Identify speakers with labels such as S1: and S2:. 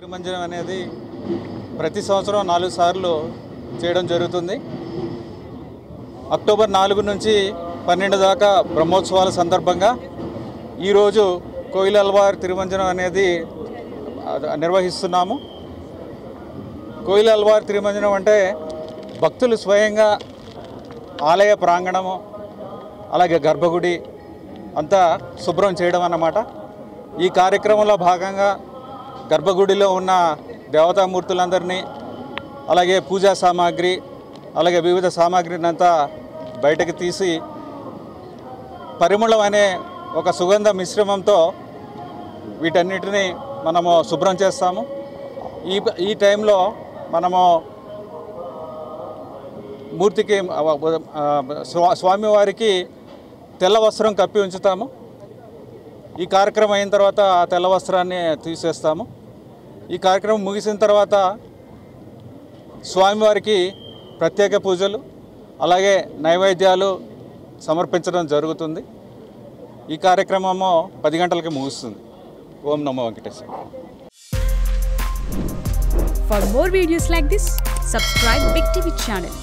S1: తిరుమంజనం అనేది ప్రతి సంవత్సరం 4 సార్లు చేయడం జరుగుతుంది. అక్టోబర్ 4 నుంచి 12 దాకా బ్రహ్మోత్సవాల సందర్భంగా ఈరోజు కోయిలల్వార్ తిరుమంజనం అనేది నిర్వహిస్తున్నాము. కోయిలల్వార్ తిరుమంజనం అంటే భక్తులు స్వయంగా ఆలయ ప్రాంగణము అలాగే గర్భగుడి అంతా శుభ్రం చేయడం అన్నమాట. ఈ కార్యక్రమంలో భాగంగా గర్భగుడిలో ఉన్న దేవతామూర్తులందరినీ అలాగే పూజా సామాగ్రి అలాగే వివిధ సామాగ్రిని అంతా బయటకు తీసి పరిమళం అనే ఒక సుగంధ మిశ్రమంతో వీటన్నిటిని మనము శుభ్రం చేస్తాము. ఈ టైంలో మనము మూర్తికి స్వామివారికి తెల్ల వస్త్రం కప్పి ఉంచుతాము. ఈ కార్యక్రమం అయిన తర్వాత ఆ తెల్ల వస్త్రాన్ని తీసేస్తాము. ఈ కార్యక్రమం ముగిసిన తర్వాత స్వామివారికి ప్రత్యేక పూజలు అలాగే నైవేద్యాలు సమర్పించడం జరుగుతుంది. ఈ కార్యక్రమము 10 గంటలకి ముగుస్తుంది. ఓం నమో Venkateswara.
S2: For more videos like this, subscribe Big TV channel.